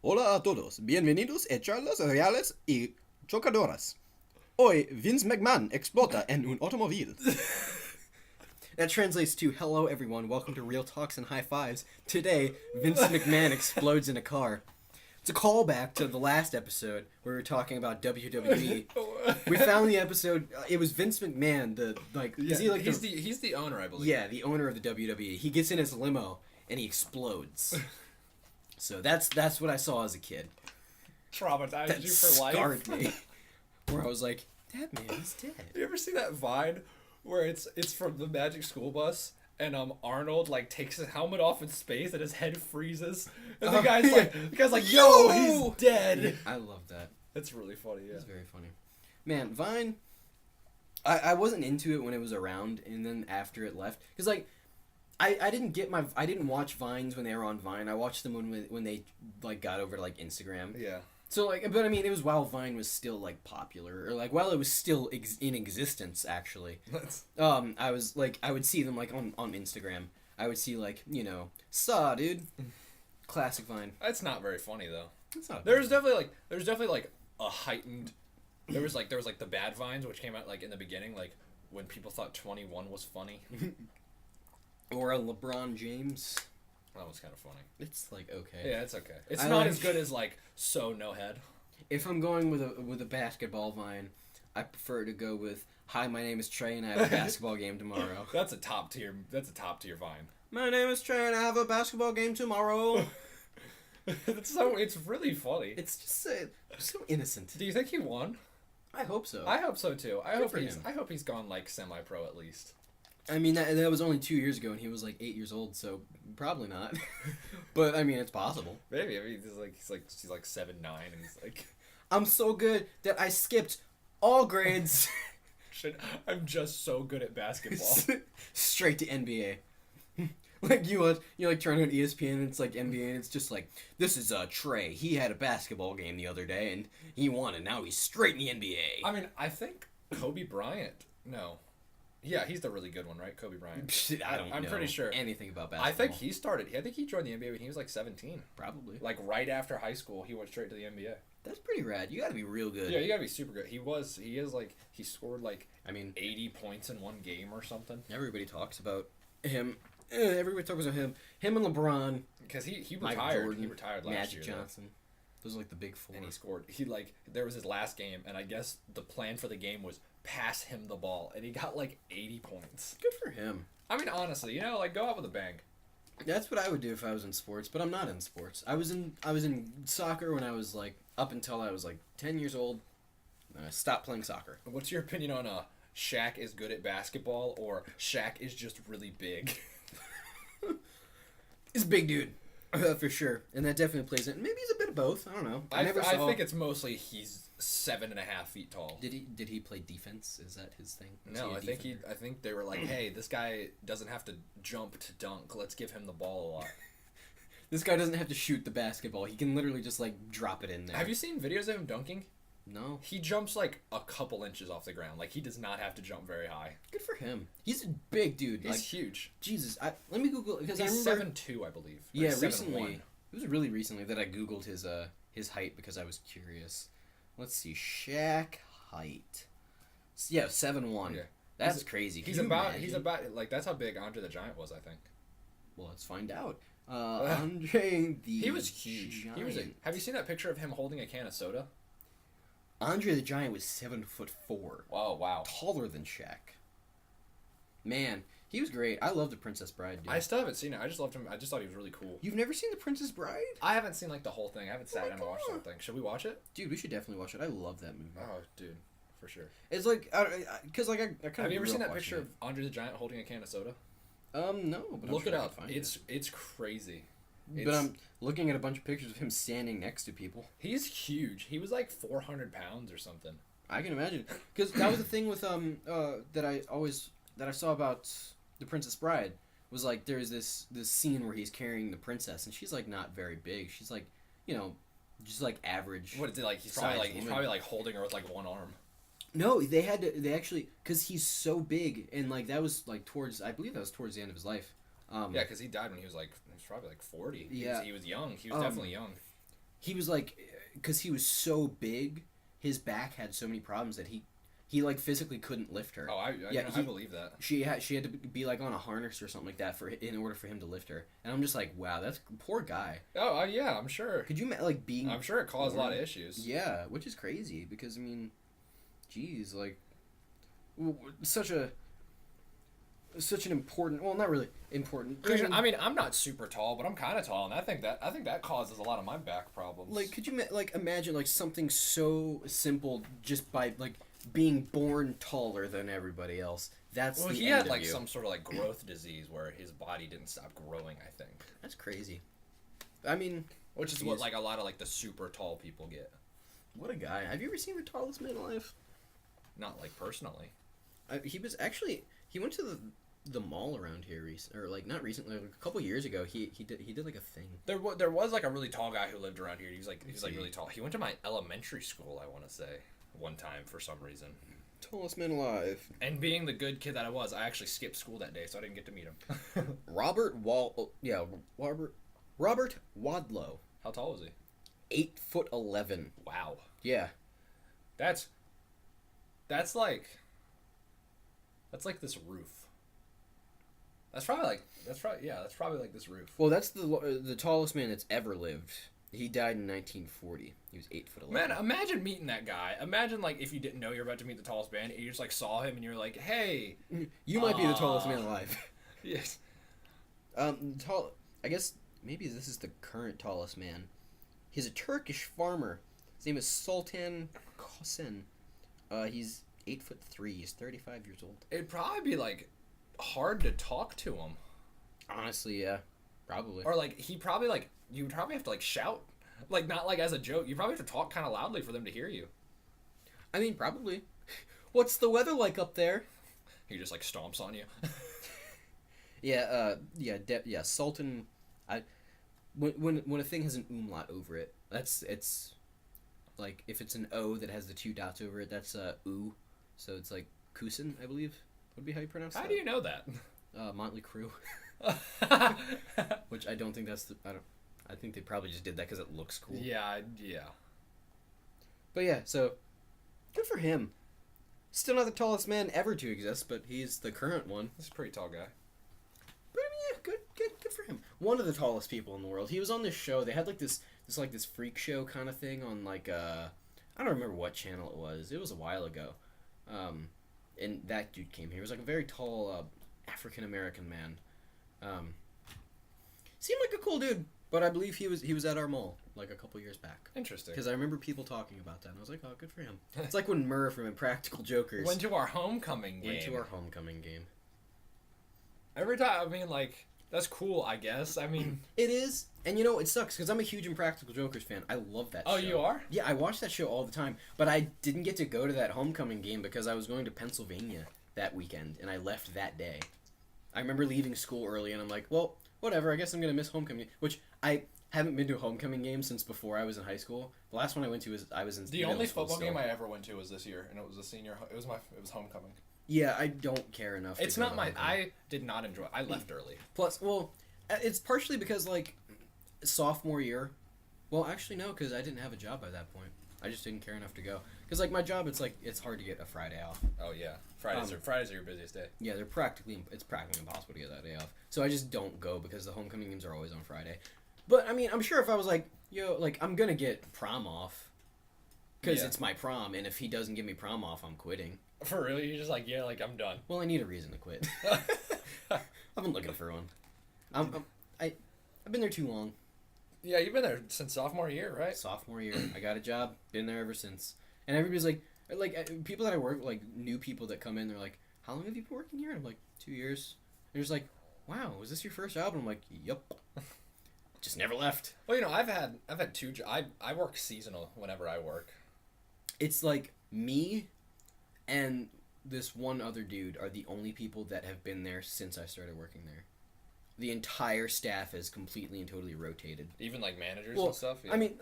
Hola a todos, bienvenidos a charlas reales y chocadoras. Hoy Vince McMahon explota en un automóvil. That translates to hello everyone, welcome to Real Talks and High Fives. Today, Vince McMahon explodes in a car. It's a callback to the last episode where we were talking about WWE. We found the episode. It was Vince McMahon. He's the owner, I believe. Yeah, the owner of the WWE. He gets in his limo and he explodes. So that's what I saw as a kid. Traumatized That you for life. scarred me. Where I was like, that man is dead. You ever see that Vine where it's from the Magic School Bus and Arnold like takes his helmet off in space and his head freezes and the guy's like yo, he's dead. Yeah, I love that. That's really funny. Yeah, It's very funny. Man, Vine. I wasn't into it when it was around, and then after it left, because like. I didn't watch Vines when they were on Vine. I watched them when they like got over to like Instagram. Yeah. So like, but I mean, it was while Vine was still like popular, or like while it was still in existence. Actually, I would see them like on Instagram. I would see like saw dude, classic Vine. That's not very funny though. It's not. There's definitely like a heightened. There was like the bad Vines which came out like in the beginning, like when people thought 21 was funny. Or a LeBron James. That was kind of funny. It's like okay. Yeah, it's okay. It's not as good as like So No Head. If I'm going with a basketball Vine, I prefer to go with "Hi, my name is Trey, and I have a basketball game tomorrow." That's a top tier Vine. My name is Trey, and I have a basketball game tomorrow. It's really funny. It's just so innocent. Do you think he won? I hope so. I hope so too. I Good hope he's gone like semi-pro at least. I mean, that was only 2 years ago, and he was like 8 years old, so probably not. But I mean, it's possible. Maybe. I mean, he's like 7'9", and he's like, I'm so good that I skipped all grades. I'm just so good at basketball. Straight to NBA. Like you like turn on ESPN and it's like NBA and it's just like, this is Trey. He had a basketball game the other day and he won and now he's straight in the NBA. I mean, I think Kobe Bryant. No. Yeah, he's the really good one, right? Kobe Bryant. I'm know pretty sure anything about basketball. I think he joined the NBA when he was like 17. Probably. Like right after high school, he went straight to the NBA. That's pretty rad. You got to be real good. Yeah, you got to be super good. He scored like 80 points in one game or something. Everybody talks about him. Everybody talks about him. Him and LeBron. Because he retired. Jordan, he retired last Magic year. Magic Johnson. Those are like the big four. And he scored. There was his last game, and I guess the plan for the game was pass him the ball, and he got like 80 points. Good for him. I mean, honestly, like go out with a bang. That's what I would do if I was in sports, but I'm not in sports. I was in soccer when I was like up until I was like 10 years old. And I stopped playing soccer. What's your opinion on Shaq is good at basketball or Shaq is just really big? He's a big dude. For sure. And that definitely plays in. Maybe he's a bit of both. I don't know. I think it's mostly he's 7.5 feet tall. Did he play defense? Is that his thing? No, I think they were like, hey, this guy doesn't have to jump to dunk. Let's give him the ball a lot. This guy doesn't have to shoot the basketball. He can literally just like drop it in there. Have you seen videos of him dunking? No. He jumps like a couple inches off the ground. Like he does not have to jump very high. Good for him. He's a big dude. He's huge. Jesus, let me Google because he's I remember 7'2", I believe. Yeah, recently. It was really recently that I googled his height because I was curious. Let's see, Shaq height. Yeah, 7'1". Yeah. That's crazy. He's about like that's how big Andre the Giant was, I think. Well, let's find out. Andre the He was huge. Giant. Have you seen that picture of him holding a can of soda? Andre the Giant was 7'4". Oh wow. Taller than Shaq. Man, he was great. I love The Princess Bride, dude. I still haven't seen it. I just loved him. I just thought he was really cool. You've never seen The Princess Bride? I haven't seen like the whole thing. I haven't sat down and watched the whole thing. Should we watch it? Dude, we should definitely watch it. I love that movie. Oh, dude, for sure. It's like, because like I kind of. Have you ever seen that picture of Andre the Giant holding a can of soda? No. But look it up. It's crazy. But I'm looking at a bunch of pictures of him standing next to people. He's huge. He was like 400 pounds or something. I can imagine, because that was the thing with that I saw about The Princess Bride was like there's this scene where he's carrying the princess and she's like not very big. She's like, just like average. What is it like? He's probably like holding her with like one arm. No, they actually because he's so big and like that was like I believe that was towards the end of his life. Yeah, because he died when he was probably like 40. Yeah, he was young. He was definitely young. he was like, because he was so big, his back had so many problems that he like physically couldn't lift her. Oh, I believe that. She had to be like on a harness or something like that in order for him to lift her. And I'm just like, wow, that's poor guy. Oh, yeah, I'm sure. Could you like being? I'm sure it caused a lot of issues. Yeah, which is crazy because I mean, geez, like, such an important. Well, not really important. I mean, I'm not super tall, but I'm kind of tall, and I think that causes a lot of my back problems. Like, could you like imagine like something so simple just by like being born taller than everybody else? That's well, the he end had of like you. some sort of like growth disease where his body didn't stop growing. I think That's crazy. I mean, which is what like a lot of like the super tall people get. what a guy! Have you ever seen the tallest man alive? Not like personally. He was actually he went to the mall around here or like not recently, like a couple years ago. He did like a thing. There was like a really tall guy who lived around here. He was like really tall. He went to my elementary school, I want to say, one time for some reason. Tallest man alive. And being the good kid that I was, I actually skipped school that day, so I didn't get to meet him. Robert Wadlow. How tall was he? 8'11". Wow. Yeah. That's like this roof. That's probably like this roof. Well, that's the tallest man that's ever lived. He died in 1940. He was 8'11". Man, imagine meeting that guy. Imagine like if you didn't know you're about to meet the tallest man, and you just like saw him and you're like, hey, you might be the tallest man alive. Yes. I guess maybe this is the current tallest man. He's a Turkish farmer. His name is Sultan Kosen. He's 8'3". He's 35 years old. It'd probably be like hard to talk to him. Honestly, yeah, probably. Or like he probably like you would probably have to like shout, like not like as a joke. You probably have to talk kind of loudly for them to hear you. I mean, probably. What's the weather like up there? He just like stomps on you. Yeah, Sultan. When a thing has an umlaut over it, it's like if it's an O that has the two dots over it, that's oo. So it's like Kusin, I believe, would be how you pronounce that. How do you know that? Motley Crue. Which I don't think that's I think they probably just did that because it looks cool. Yeah. But yeah, so good for him. Still not the tallest man ever to exist, but he's the current one. He's a pretty tall guy. But I mean, yeah, good for him. One of the tallest people in the world. He was on this show. They had like this freak show kind of thing on like I don't remember what channel it was. It was a while ago. And that dude came here. He was like a very tall African American man. Seemed like a cool dude, but I believe he was at our mall like a couple years back. Interesting. Because I remember people talking about that, and I was like, oh, good for him. It's like when Murr from Impractical Jokers went to our homecoming game. Every time, I mean, like, that's cool, I guess. I mean... It is, and you know, it sucks, because I'm a huge Impractical Jokers fan. I love that show. Oh, you are? Yeah, I watch that show all the time, but I didn't get to go to that homecoming game because I was going to Pennsylvania that weekend, and I left that day. I remember leaving school early, and I'm like, well, whatever, I guess I'm going to miss homecoming, which I haven't been to a homecoming game since before I was in high school. The last one I went to I was in the only football game I ever went to was this year, and it was a senior. It was homecoming. Yeah, I don't care enough. It's not my. I did not enjoy. I left early. Plus, well, it's partially because like sophomore year. Well, actually no, because I didn't have a job by that point. I just didn't care enough to go. Because like my job, it's hard to get a Friday off. Oh yeah, Fridays are your busiest day. Yeah, it's practically impossible to get that day off. So I just don't go because the homecoming games are always on Friday. But I mean, I'm sure if I was like, yo, like I'm gonna get prom off, because it's my prom, and if he doesn't give me prom off, I'm quitting. For real, you're just like, yeah, like I'm done. Well, I need a reason to quit. I've been looking for one. I've been there too long. Yeah, you've been there since sophomore year, right? Sophomore year, I got a job. Been there ever since. And everybody's like people that I work like new people that come in. They're like, "How long have you been working here?" And I'm like, 2 years. They're just like, "Wow, was this your first job?" And I'm like, "Yup." Just never left. Well, you know, I've had two jobs. I work seasonal whenever I work. It's like me and this one other dude are the only people that have been there since I started working there. The entire staff is completely and totally rotated. Even like managers and stuff? Yeah. I mean,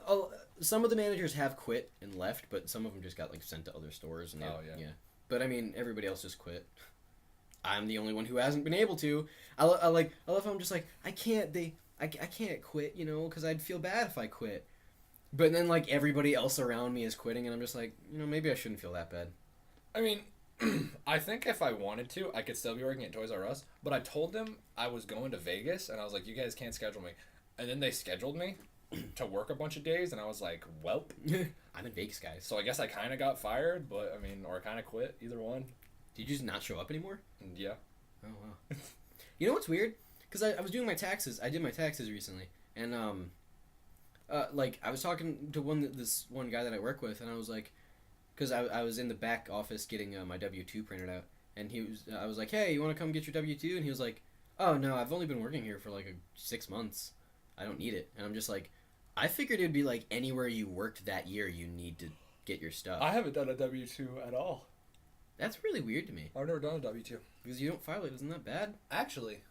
some of the managers have quit and left, but some of them just got like sent to other stores. And yeah. But I mean, everybody else just quit. I'm the only one who hasn't been able to. I love how I'm just like, I can't quit, you know, because I'd feel bad if I quit. But then, like, everybody else around me is quitting, and I'm just like, maybe I shouldn't feel that bad. I mean, I think if I wanted to, I could still be working at Toys R Us. But I told them I was going to Vegas, and I was like, you guys can't schedule me. And then they scheduled me to work a bunch of days, and I was like, welp. I'm in Vegas, guys. So I guess I kind of got fired, but, I mean, or kind of quit, either one. Did you just not show up anymore? And yeah. Oh, wow. You know what's weird? Because I was doing my taxes. I did my taxes recently, and, like, I was talking to this one guy that I work with, and I was like, because I was in the back office getting my W-2 printed out, and I was like, hey, you want to come get your W-2? And he was like, oh, no, I've only been working here for, like, 6 months. I don't need it. And I'm just like, I figured it would be, like, anywhere you worked that year, you need to get your stuff. I haven't done a W-2 at all. That's really weird to me. I've never done a W-2. Because you don't file it. Isn't that bad? Actually,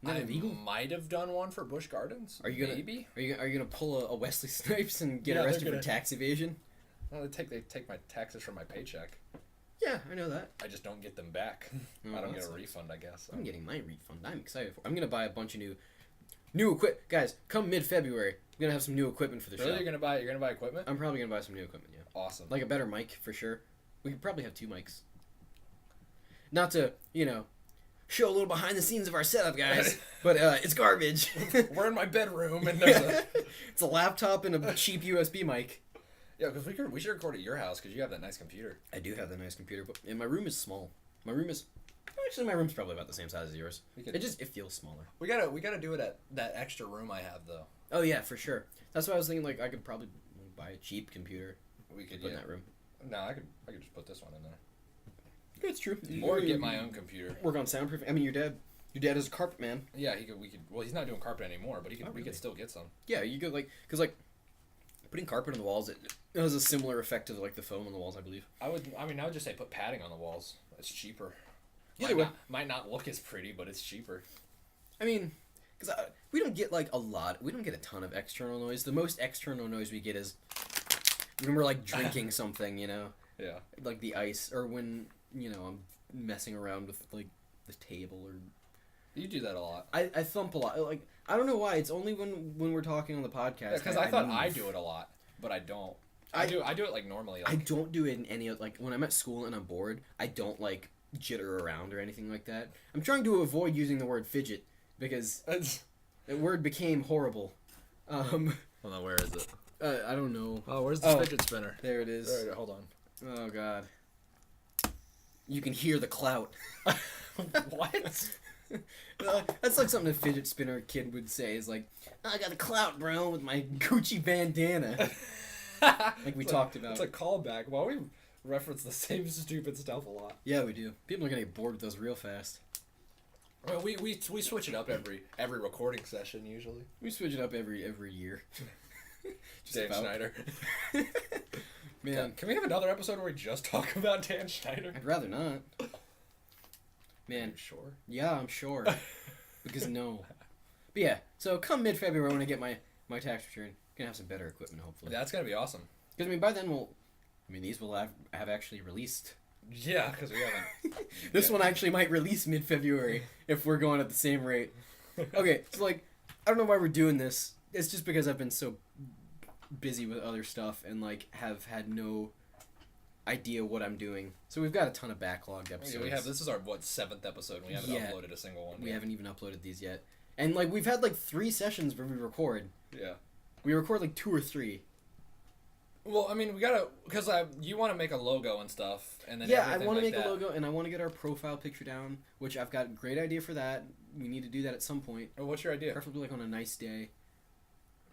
Isn't that illegal? Might have done one for Busch Gardens. Are you gonna maybe? Are you gonna pull a Wesley Snipes and get Yeah, arrested for tax evasion? No, they take my taxes from my paycheck. Yeah, I know that. I just don't get them back. Oh, I don't that get a sucks. refund, I guess. I'm getting my refund. I'm excited for. I'm gonna buy a bunch of new equip. Guys, come mid-February, I'm gonna have some new equipment for the Really, show. you're gonna buy equipment? I'm probably gonna buy some new equipment. Yeah, Awesome. like a better mic for sure. We could probably have 2 mics. Not to show a little behind the scenes of our setup, guys, but it's garbage. We're in my bedroom, and there's It's a laptop and a cheap USB mic. Yeah, because we should record at your house because you have that nice computer. I do have that nice computer, but and my room is small. My room's probably about the same size as yours. It feels smaller. We gotta do it at that extra room I have though. Oh yeah, for sure. That's why I was thinking. Like I could probably buy a cheap computer. We could put in that room. No, I could just put this one in there. It's true. Or get my own computer. Work on Soundproof. I mean, your dad is a carpet man. Yeah, we could. Well, he's not doing carpet anymore, but we Really? could still get some. Yeah, you could because putting carpet on the walls, it has a similar effect to the foam on the walls, I believe. I would just say put padding on the walls. It's cheaper. Might not look as pretty, but it's cheaper. I mean, because we don't get we don't get a ton of external noise. The most external noise we get is when we're drinking something, Yeah. like the ice, or when I'm messing around with the table, or You do that a lot. I thump a lot. I don't know why. It's only when we're talking on the podcast. Because I thought I do it a lot, but I don't. I do it normally. I don't do it in any when I'm at school and I'm bored. I don't jitter around or anything like that. I'm trying to avoid using the word fidget because that word became horrible. Hold on, where is it? I don't know. Oh, where's the fidget spinner? There it is. There, hold on. Oh god. You can hear the clout. What? That's something a fidget spinner kid would say is I got the clout, bro, with my Gucci bandana. We talked about. It's a callback. Well, we reference the same stupid stuff a lot. Yeah, we do. People are gonna get bored with those real fast. Well, we switch it up every recording session usually. We switch it up every year. Dan Schneider. Man, can we have another episode where we just talk about Dan Schneider? I'd rather not. Man, Sure. yeah, I'm sure. Because no. But yeah, so come mid-February when I get my tax return, gonna have some better equipment hopefully. That's gonna be awesome. Because by then these will have actually released. Yeah, because we haven't. This one actually might release mid-February if we're going at the same rate. Okay, so I don't know why we're doing this. It's just because I've been so busy with other stuff and have had no idea what I'm doing. So we've got a ton of backlogged episodes. Yeah, this is our 7th episode and we haven't uploaded a single one. We haven't even uploaded these yet. And we've had 3 sessions where we record. Yeah. We record 2 or 3. Well, I mean, we gotta, because you want to make a logo and stuff, and then I want to make a logo, and I want to get our profile picture down, which I've got a great idea for that. We need to do that at some point. Oh, what's your idea? Preferably on a nice day.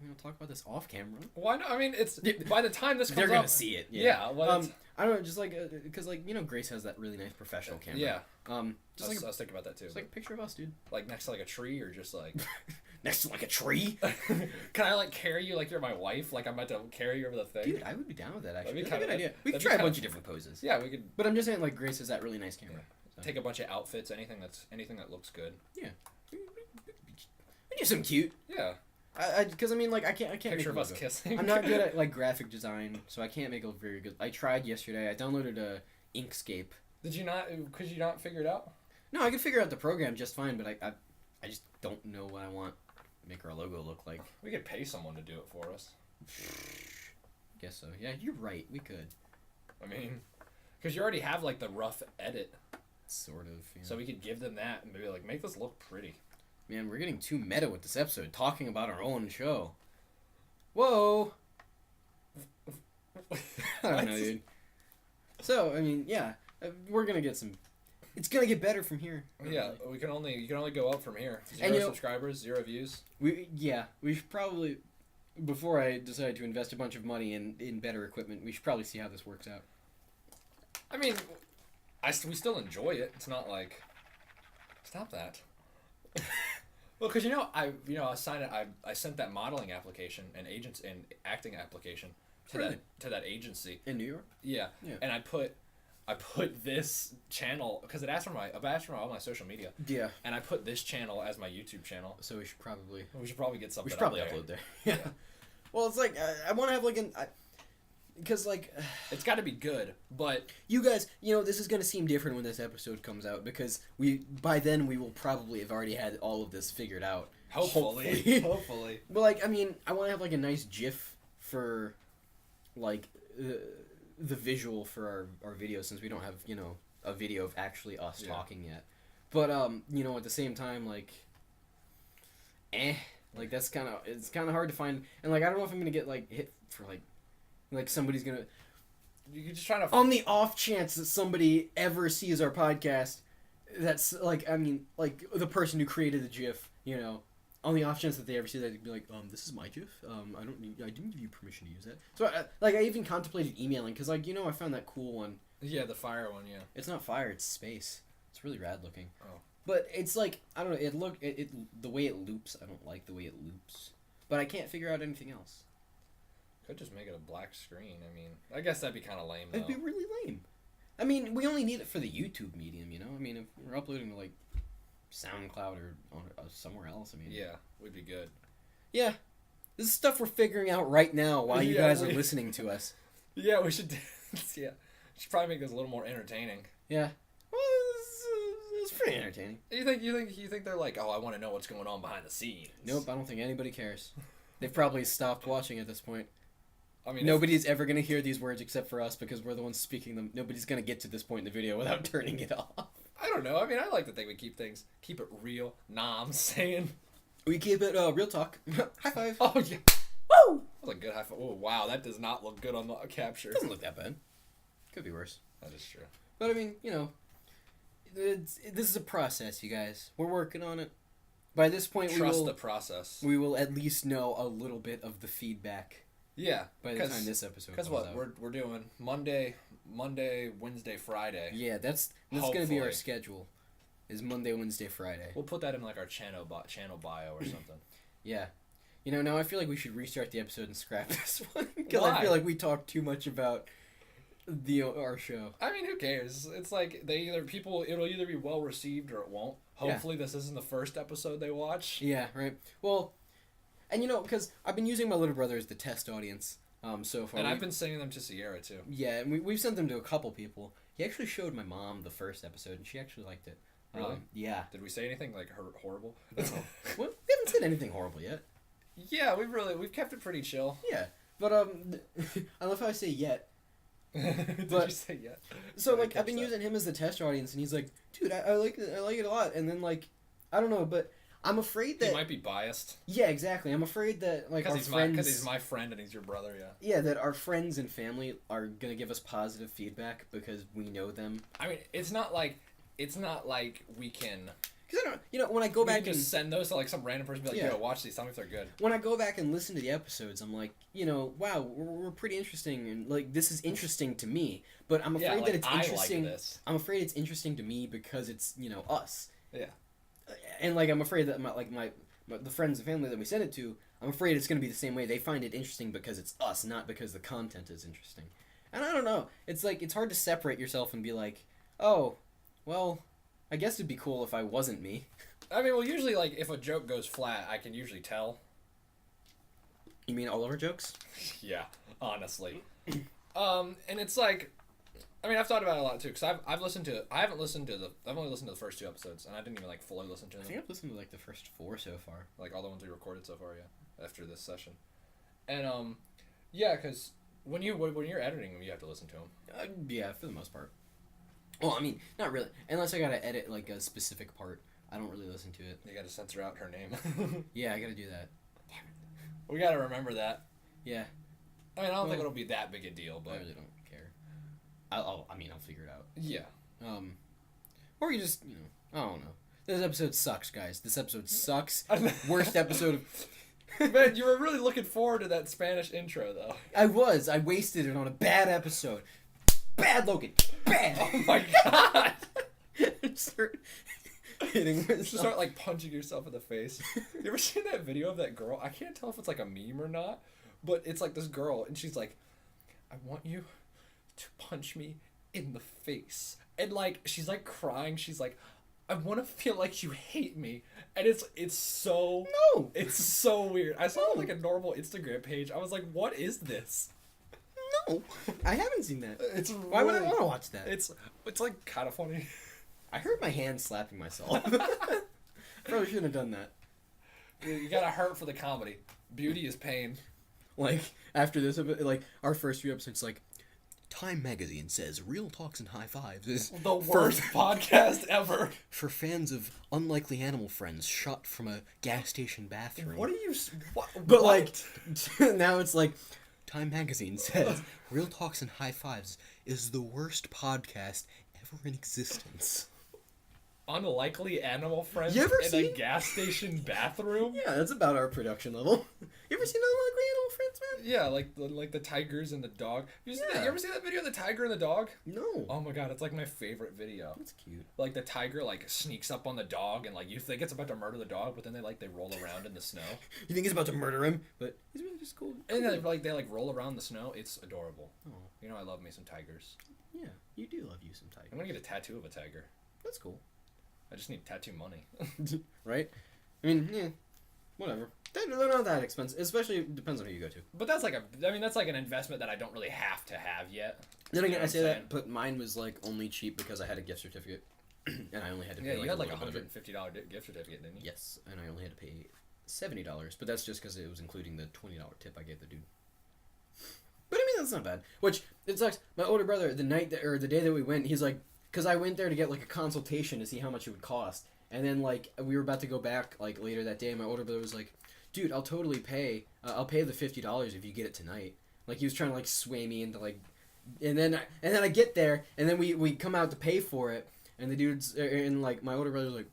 I'll talk about this off camera. Why not? I mean, it's by the time this comes they're up, gonna see it. Yeah. Well, I don't know, just because Grace has that really nice professional camera. Yeah. Just I was thinking about that too. Just a picture of us, dude. Next to a tree, or just next to a tree. Can I carry you like you're my wife? I'm about to carry you over the thing. Dude, I would be down with that actually. That'd be That's a good idea. We could that'd be try a bunch of different poses. Yeah, we could. But I'm just saying, Grace has that really nice camera. So. Take a bunch of outfits, anything that looks good. Yeah. We do some cute. Yeah. Because I can't Picture of us logo. kissing. I'm not good at graphic design, so I can't make a very good. I tried yesterday. I downloaded a Inkscape. Did you not? Could you not figure it out? No, I could figure out the program just fine, but I just don't know what I want to make our logo look like. We could pay someone to do it for us. guess so. Yeah, you're right. We could. I mean, because you already have like the rough edit. Sort of. Yeah. So we could give them that and maybe like make this look pretty. Man, we're getting too meta with this episode, talking about our own show. Whoa. I don't know, dude. So, I mean, yeah, we're gonna get some. It's gonna get better from here. Yeah, you can only go up from here. 0 subscribers, 0 views. We should probably, before I decide to invest a bunch of money in better equipment, we should probably see how this works out. I mean, we still enjoy it. It's not like, stop that. Well, because I sent that modeling application and acting application to that agency in New York. Yeah. And I put this channel because I've asked for all my social media. Yeah. And I put this channel as my YouTube channel. So we should probably get something. We should probably upload there. Yeah. Well, it's like I want to have like because like it's got to be good, but you guys, this is gonna seem different when this episode comes out because by then we will probably have already had all of this figured out. Hopefully. But like, I mean, I want to have like a nice GIF for like the visual for our video since we don't have a video of actually us talking yet. But at the same time, like like it's kind of hard to find, and like I don't know if I'm gonna get like hit for like somebody's gonna. You're just trying to. On the off chance that somebody ever sees our podcast, that's like, I mean, like the person who created the GIF, on the off chance that they ever see that, they'd be like, this is my GIF. I didn't give you permission to use that. So I even contemplated emailing because I found that cool one. Yeah, the fire one. Yeah. It's not fire. It's space. It's really rad looking. Oh. But it's like I don't know. The way it loops. I don't like the way it loops. But I can't figure out anything else. Could just make it a black screen. I mean, I guess that'd be kind of lame, though. It'd be really lame. I mean, we only need it for the YouTube medium, I mean, if we're uploading to, like, SoundCloud or somewhere else, I mean... Yeah, we'd be good. Yeah. This is stuff we're figuring out right now while you guys are listening to us. Yeah, we should... Yeah. Should probably make this a little more entertaining. Yeah. Well, it's pretty entertaining. You think they're like, oh, I want to know what's going on behind the scenes? Nope, I don't think anybody cares. They've probably stopped watching at this point. I mean, nobody's ever going to hear these words except for us because we're the ones speaking them. Nobody's going to get to this point in the video without turning it off. I don't know. I mean, I like to think we keep it real. Nah, I'm saying. We keep it real talk. High five. Oh, yeah. Woo! That was a good high five. Oh, wow. That does not look good on the capture. It doesn't look that bad. Could be worse. That is true. But, I mean, this is a process, you guys. We're working on it. By this point, Trust the process. We will at least know a little bit of the feedback. Yeah. By the time this episode comes out. Because what we're doing Monday, Wednesday, Friday. Yeah, that's going to be our schedule. Is Monday, Wednesday, Friday. We'll put that in like our channel bio or something. Yeah. Now I feel like we should restart the episode and scrap this one because Why? I feel like we talked too much about our show. I mean, who cares? It's like it'll either be well received or it won't. Hopefully this isn't the first episode they watch. Yeah, right. Well, and because I've been using my little brother as the test audience so far. And I've been sending them to Sierra too. Yeah, and we've sent them to a couple people. He actually showed my mom the first episode and she actually liked it. Really? Yeah. Did we say anything like horrible? No. Well, we haven't said anything horrible yet. Yeah, we've kept it pretty chill. Yeah. But I love how I say yet. Did you say yet? So like I've been using him as the test audience and he's like, dude, I like it a lot. And then like I don't know, but I'm afraid that he might be biased. Yeah, exactly. I'm afraid that like because he's my friend and he's your brother. Yeah. Yeah, that our friends and family are gonna give us positive feedback because we know them. I mean, it's not like we can. Because I don't, when I go back and just send those to like some random person, and be like, yo, watch these, tell me if they're good. When I go back and listen to the episodes, I'm like, wow, we're pretty interesting, and like this is interesting to me. But I'm afraid that it's interesting. I'm afraid it's interesting to me because it's us. Yeah. And like I'm afraid that the friends and family that we send it to, I'm afraid it's gonna be the same way. They find it interesting because it's us, not because the content is interesting. And I don't know. It's like it's hard to separate yourself and be like, oh, well. I guess it'd be cool if I wasn't me. I mean, well, usually, like, if a joke goes flat, I can usually tell. You mean all of our jokes? Yeah, honestly. And it's like, I mean, I've thought about it a lot, too, because I've only listened to the first 2 episodes, and I didn't even, like, fully listen to them. I think I've listened to, like, the first 4 so far. Like, all the ones we recorded so far, yeah, after this session. And, yeah, because When you're editing them, you have to listen to them. Yeah, for the most part. Well, I mean, not really. Unless I gotta edit like a specific part, I don't really listen to it. You gotta censor out her name. Yeah, I gotta do that. Damn it. We gotta remember that. Yeah. I mean, I don't think it'll be that big a deal, but I really don't care. I'll figure it out. Yeah. Or you just, I don't know. This episode sucks, guys. This episode sucks. Worst episode of... Man, you were really looking forward to that Spanish intro, though. I was. I wasted it on a bad episode. Bad, Logan. Bad. Oh my god. Start hitting myself. Just start, like, punching yourself in the face. You ever seen that video of that girl? I can't tell if it's, like, a meme or not, but it's, like, this girl, and she's like, I want you to punch me in the face. And, like, she's, like, crying. She's like, I want to feel like you hate me. And it's so... No! It's so weird. I saw it on, like, a normal Instagram page. I was like, what is this? No. I haven't seen that. It's Why would I want to watch that? It's like, kind of funny. I hurt my hand slapping myself. Probably shouldn't have done that. You gotta hurt for the comedy. Beauty is pain. Like, after this, like, our first few episodes, like, Time Magazine says Real Talks and High Fives is The worst podcast ever. for fans of unlikely animal friends shot from a gas station bathroom. What are you... What? But, like, now it's like, Time Magazine says Real Talks and High Fives is the worst podcast ever in existence. Unlikely animal friends You ever in seen... a gas station bathroom? Yeah, that's about our production level. You ever seen Unlikely Animal Friends, man? Yeah, like the tigers and the dog. You ever see that video of the tiger and the dog? No. Oh my god, it's like my favorite video. That's cute. Like the tiger like sneaks up on the dog and like you think it's about to murder the dog, but then they roll around in the snow. You think he's about to murder him, but he's really just cool. And then they roll around in the snow. It's adorable. Oh. You know I love me some tigers. Yeah, you do love you some tigers. I'm gonna get a tattoo of a tiger. That's cool. I just need tattoo money. Right? I mean, yeah, whatever. They're not that expensive. Especially depends on who you go to. But that's like an investment that I don't really have to have yet. Then again, I say saying? that, but mine was like only cheap because I had a gift certificate, and I only had to pay. Yeah, you had like a $150 little bit of it. gift certificate, didn't you? Yes, and I only had to pay $70, but that's just because it was including the $20 tip I gave the dude. But I mean, that's not bad. Which it sucks. My older brother, the day that we went, he's like, because I went there to get like a consultation to see how much it would cost, and then like we were about to go back like later that day, and my older brother was like, dude, I'll totally pay. I'll pay the $50 if you get it tonight. Like he was trying to like sway me into like, and then I get there, and then we come out to pay for it, and the dude's and like my older brother's like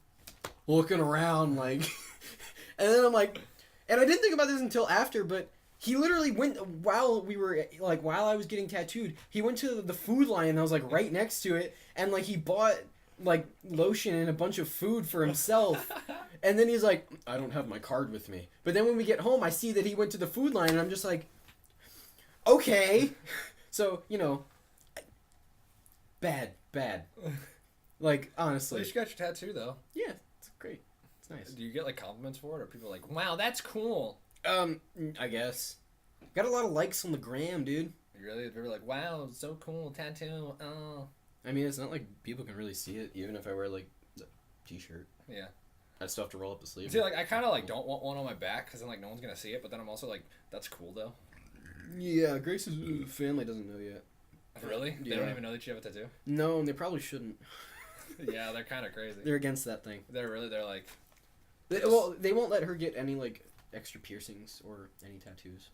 looking around like, and then I'm like, and I didn't think about this until after, but he literally went while I was getting tattooed. He went to the food line, and I was like right next to it, and like he bought like lotion and a bunch of food for himself. And then he's like, I don't have my card with me. But then when we get home, I see that he went to the food line, and I'm just like, okay. So, bad. Like, honestly. Well, you got your tattoo, though. Yeah, it's great. It's nice. Do you get, like, compliments for it? Or people are like, wow, that's cool? I guess. Got a lot of likes on the gram, dude. Really? People are like, wow, so cool, tattoo, oh. I mean, it's not like people can really see it, even if I wear, like, the t-shirt. Yeah. I'd still have to roll up the sleeve. See, like, I kind of, like, don't want one on my back, because then, like, no one's going to see it, but then I'm also like, that's cool, though. Yeah, Grace's family doesn't know yet. Really? Yeah. They don't even know that you have a tattoo? No, and they probably shouldn't. Yeah, they're kind of crazy. They're against that thing. They're like... They won't let her get any, like, extra piercings or any tattoos.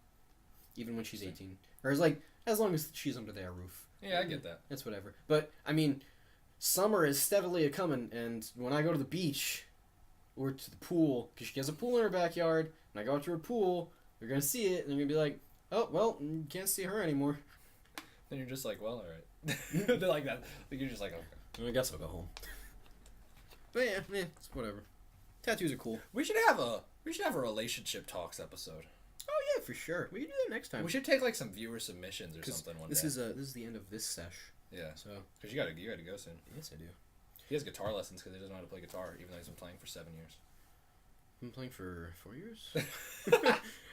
Even when she's 18. Or, as long as she's under their roof. Yeah, I get that. It's whatever. But, I mean, summer is steadily a-coming, and when I go to the beach, or to the pool, because she has a pool in her backyard, and I go out to her pool, they're going to see it, and they're going to be like, oh, well, you can't see her anymore. Then you're just like, well, alright. They're like that. Like, you're just like, okay. I guess I'll go home. But yeah, it's whatever. Tattoos are cool. We should have a relationship talks episode. Oh yeah, for sure. We can do that next time. We should take like some viewer submissions or something one day. This is the end of this sesh. Yeah. So because you gotta go soon. Yes, I do. He has guitar lessons because he doesn't know how to play guitar, even though he's been playing for 7 years. I've been playing for 4 years,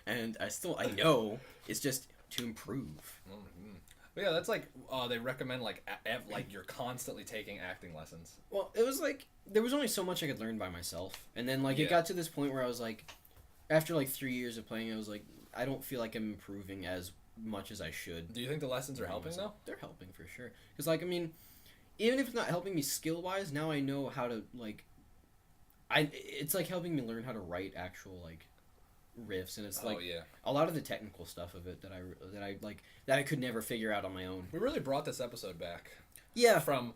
and I know it's just to improve. Mm-hmm. But yeah, that's like they recommend like you're constantly taking acting lessons. Well, it was like there was only so much I could learn by myself, and then like it got to this point where I was like, after like 3 years of playing, I was like, I don't feel like I'm improving as much as I should. Do you think the lessons are helping though? They're helping for sure. Because like I mean, even if it's not helping me skill wise, now I know how to like. It's like helping me learn how to write actual like riffs, and it's like a lot of the technical stuff of it that I could never figure out on my own. We really brought this episode back. Yeah. From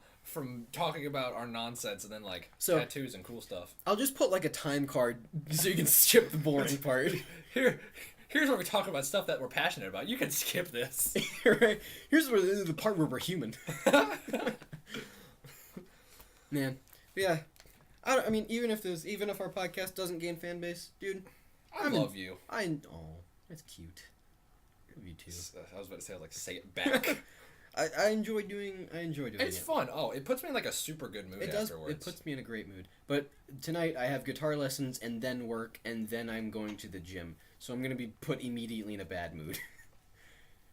talking about our nonsense and then like tattoos and cool stuff. I'll just put like a time card so you can skip the boring part. Here's where we talk about stuff that we're passionate about. You can skip this. Right. Here's where the part where we're human. Man. Yeah. I mean, even if our podcast doesn't gain fan base, dude. I love you. That's cute. I love you too. I was about to say, say it back. I enjoy doing it. It's fun. Oh, it puts me in like a super good mood afterwards. It puts me in a great mood. But tonight I have guitar lessons and then work and then I'm going to the gym. So I'm going to be put immediately in a bad mood.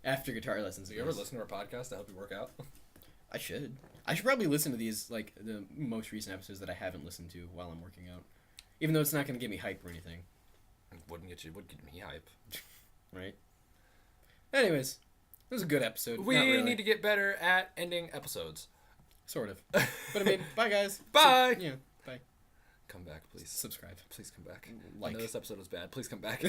After guitar lessons. Do you ever listen to our podcast to help you work out? I should. I should probably listen to these, like, the most recent episodes that I haven't listened to while I'm working out. Even though it's not going to get me hype or anything. It wouldn't get me hype. Right? Anyways, it was a good episode. We need to get better at ending episodes. Sort of. But I mean, bye guys. Bye! Yeah, bye. Come back, please. Subscribe. Please come back. Like. I know this episode was bad. Please come back.